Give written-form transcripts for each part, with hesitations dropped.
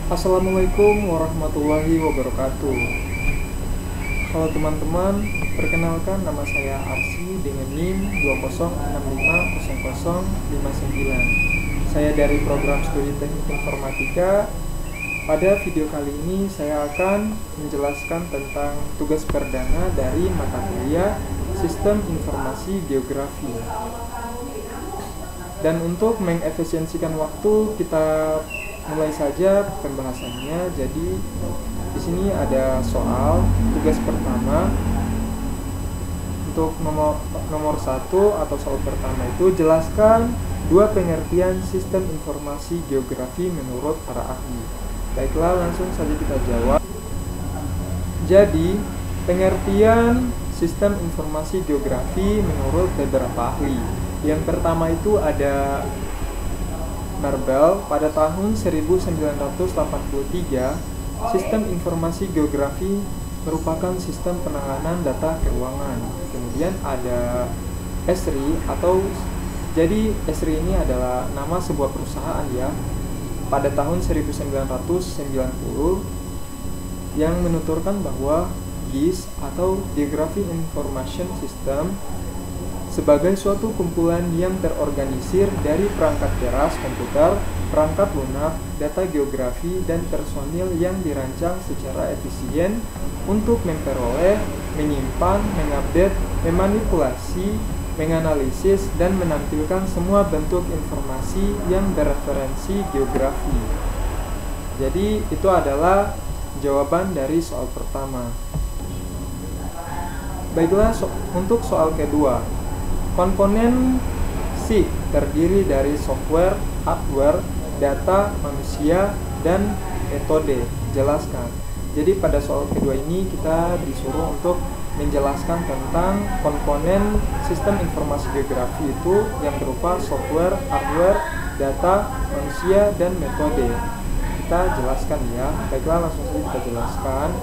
Assalamualaikum warahmatullahi wabarakatuh. Halo teman-teman, perkenalkan nama saya Arsy dengan NIM 20650059. Saya dari program studi Teknik Informatika. Pada video kali ini saya akan menjelaskan tentang tugas perdana dari mata kuliah Sistem Informasi Geografi. Dan untuk mengefisiensikan waktu, kita mulai saja pembahasannya. Jadi di sini ada soal tugas pertama. Untuk nomor 1 atau soal pertama itu, jelaskan dua pengertian sistem informasi geografi menurut para ahli. Baiklah, langsung saja kita jawab. Jadi, pengertian sistem informasi geografi menurut beberapa ahli. Yang pertama itu ada Marble. Pada tahun 1983, sistem informasi geografi merupakan sistem penanganan data keuangan. Kemudian ada Esri jadi Esri ini adalah nama sebuah perusahaan ya. Pada tahun 1990 yang menuturkan bahwa GIS atau Geography Information System sebagai suatu kumpulan yang terorganisir dari perangkat keras komputer, perangkat lunak, data geografi, dan personil yang dirancang secara efisien untuk memperoleh, menyimpan, mengupdate, memanipulasi, menganalisis, dan menampilkan semua bentuk informasi yang bereferensi geografi. Jadi itu adalah jawaban dari soal pertama. Baiklah, untuk soal kedua. Komponen SIG terdiri dari software, hardware, data, manusia, dan metode. Jelaskan. Jadi pada soal kedua ini kita disuruh untuk menjelaskan tentang komponen sistem informasi geografi itu yang berupa software, hardware, data, manusia, dan metode. Kita jelaskan ya. Baiklah, langsung saja kita jelaskan.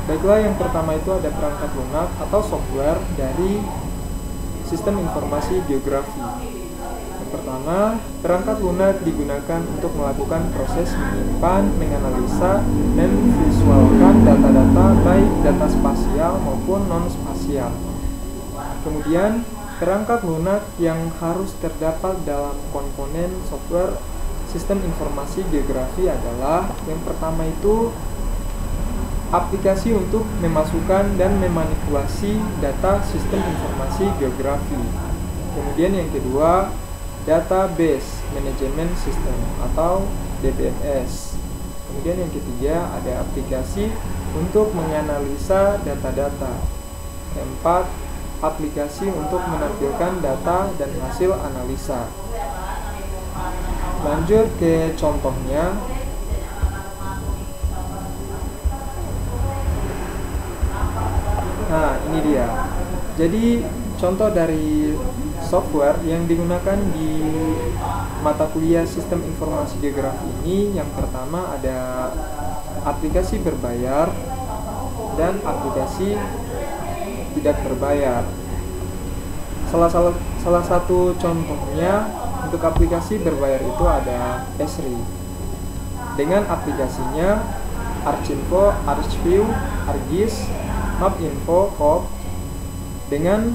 Baiklah, yang pertama itu ada perangkat lunak atau software dari sistem informasi geografi. Yang pertama, perangkat lunak digunakan untuk melakukan proses menyimpan, menganalisa, dan visualkan data-data baik data spasial maupun non-spasial. Kemudian, perangkat lunak yang harus terdapat dalam komponen software sistem informasi geografi adalah yang pertama itu aplikasi untuk memasukkan dan memanipulasi data sistem informasi geografi. Kemudian yang kedua, database management system atau DBMS. Kemudian yang ketiga, ada aplikasi untuk menganalisa data-data. Keempat, aplikasi untuk menampilkan data dan hasil analisa. Lanjut ke contohnya. Nah, ini dia. Jadi, contoh dari software yang digunakan di mata kuliah Sistem Informasi Geografi ini, yang pertama ada aplikasi berbayar dan aplikasi tidak berbayar. Salah satu contohnya untuk aplikasi berbayar itu ada Esri. Dengan aplikasinya Archinfo, Archview, Argis, Mapinfo, Corp. Dengan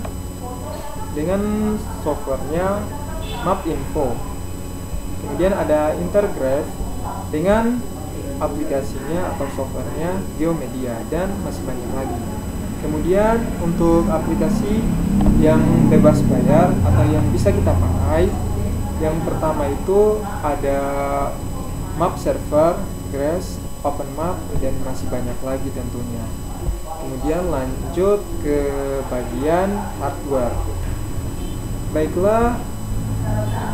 softwarenya Mapinfo. Kemudian ada Intergraph dengan aplikasinya atau softwarenya Geomedia, dan masih banyak lagi. Kemudian untuk aplikasi yang bebas bayar atau yang bisa kita pakai, yang pertama itu ada Map Server, Grass, OpenMap, dan masih banyak lagi tentunya. Kemudian lanjut ke bagian hardware. Baiklah,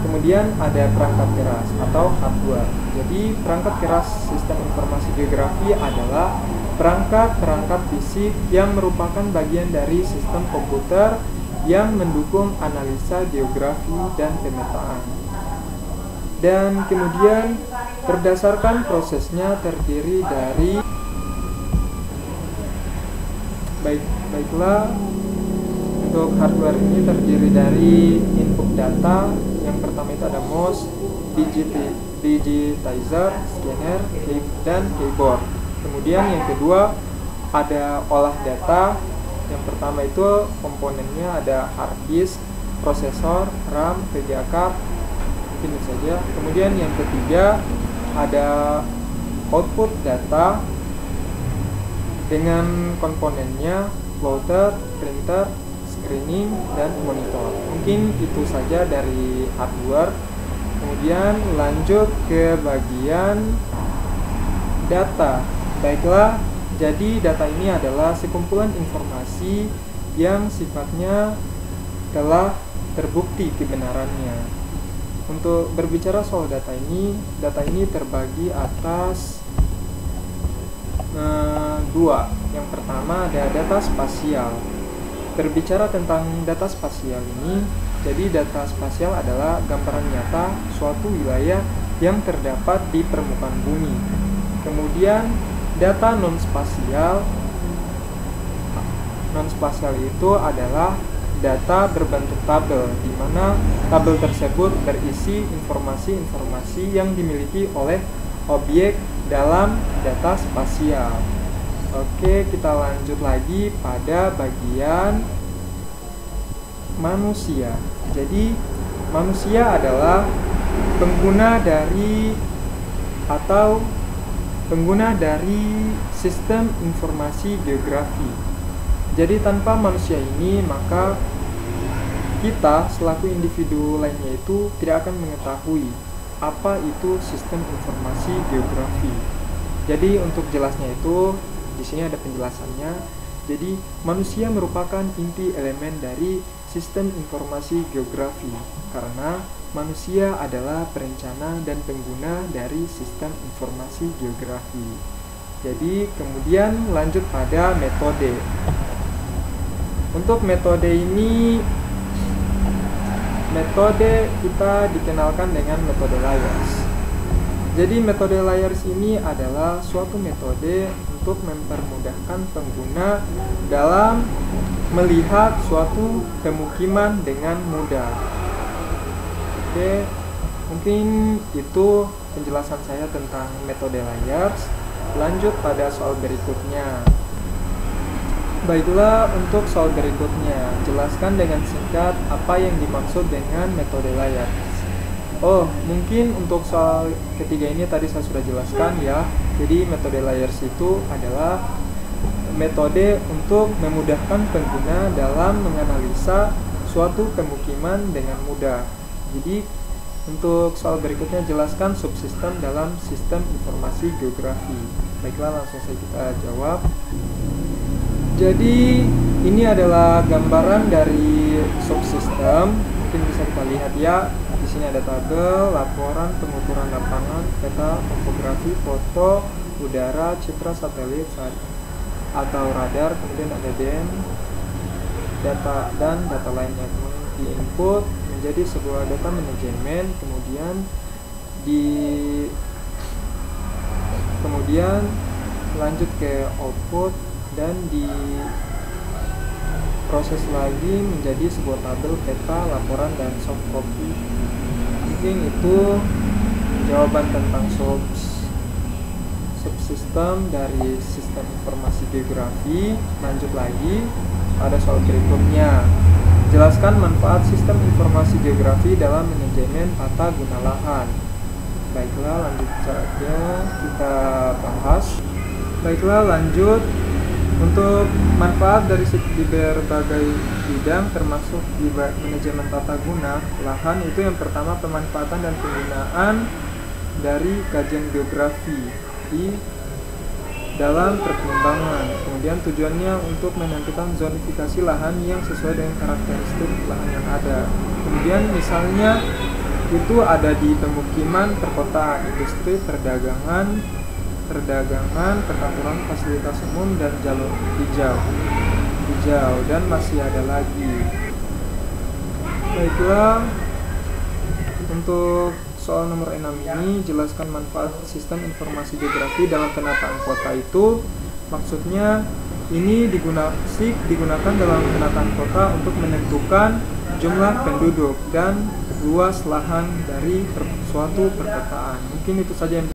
kemudian ada perangkat keras atau hardware. Jadi perangkat keras sistem informasi geografi adalah perangkat fisik yang merupakan bagian dari sistem komputer yang mendukung analisa geografi dan pemetaan. Dan kemudian berdasarkan prosesnya terdiri dari Baiklah, untuk hardware ini terdiri dari input data. Yang pertama itu ada mouse, digitizer, scanner, dan keyboard. Kemudian yang kedua ada olah data. Yang pertama itu komponennya ada hard disk, prosesor, RAM, VGA card, mungkin itu saja. Kemudian yang ketiga ada output data dengan komponennya plotter, printer, screening, dan monitor. Mungkin itu saja dari hardware. Kemudian lanjut ke bagian data. Baiklah, jadi data ini adalah sekumpulan informasi yang sifatnya telah terbukti kebenarannya. Untuk berbicara soal data ini terbagi atas dua. Yang pertama ada data spasial. Berbicara tentang data spasial ini, jadi data spasial adalah gambaran nyata suatu wilayah yang terdapat di permukaan bumi. Kemudian data non-spasial itu adalah data berbentuk tabel, di mana tabel tersebut berisi informasi-informasi yang dimiliki oleh objek dalam data spasial. Oke, kita lanjut lagi pada bagian manusia. Jadi, manusia adalah pengguna dari sistem informasi geografi. Jadi, tanpa manusia ini, maka kita selaku individu lainnya itu tidak akan mengetahui apa itu sistem informasi geografi. Jadi, untuk jelasnya itu di sini ada penjelasannya. Jadi, manusia merupakan inti elemen dari sistem informasi geografi karena manusia adalah perencana dan pengguna dari sistem informasi geografi. Jadi, kemudian lanjut pada metode. Untuk metode kita dikenalkan dengan metode layers. Jadi metode layers ini adalah suatu metode untuk mempermudahkan pengguna dalam melihat suatu pemukiman dengan mudah. Oke, mungkin itu penjelasan saya tentang metode layers. Lanjut pada soal berikutnya. Baiklah, untuk soal berikutnya, jelaskan dengan singkat apa yang dimaksud dengan metode layers. Oh, mungkin untuk soal ketiga ini tadi saya sudah jelaskan ya. Jadi metode layers itu adalah metode untuk memudahkan pengguna dalam menganalisa suatu pemukiman dengan mudah. Jadi untuk soal berikutnya, jelaskan subsistem dalam sistem informasi geografi. Baiklah, langsung saja kita jawab. Jadi ini adalah gambaran dari subsistem. Mungkin bisa kita lihat ya. Di sini ada tabel, laporan, pengukuran lapangan, peta, topografi, foto, udara, citra satelit atau radar, kemudian ada DEM, data dan data lainnya. Kemudian di-input menjadi sebuah data manajemen, kemudian lanjut ke output dan diproses lagi menjadi sebuah tabel, peta, laporan, dan soft copy. Mungkin itu jawaban tentang subsistem dari sistem informasi geografi. Lanjut lagi pada soal berikutnya. Jelaskan manfaat sistem informasi geografi dalam manajemen tata guna lahan. Baiklah, lanjut saja kita bahas. Baiklah, lanjut. Untuk manfaat dari di berbagai bidang termasuk di manajemen tata guna lahan, itu yang pertama pemanfaatan dan penggunaan dari kajian geografi di dalam pertimbangan. Kemudian tujuannya untuk menentukan zonifikasi lahan yang sesuai dengan karakteristik lahan yang ada. Kemudian misalnya itu ada di pemukiman, perkotaan, industri, perdagangan, perkantoran, fasilitas umum, dan jalur hijau, dan masih ada lagi. Baiklah, untuk soal nomor 6 ini, jelaskan manfaat sistem informasi geografi dalam penataan kota itu. Maksudnya ini digunakan dalam penataan kota untuk menentukan jumlah penduduk dan luas lahan dari suatu perkotaan. Mungkin itu saja yang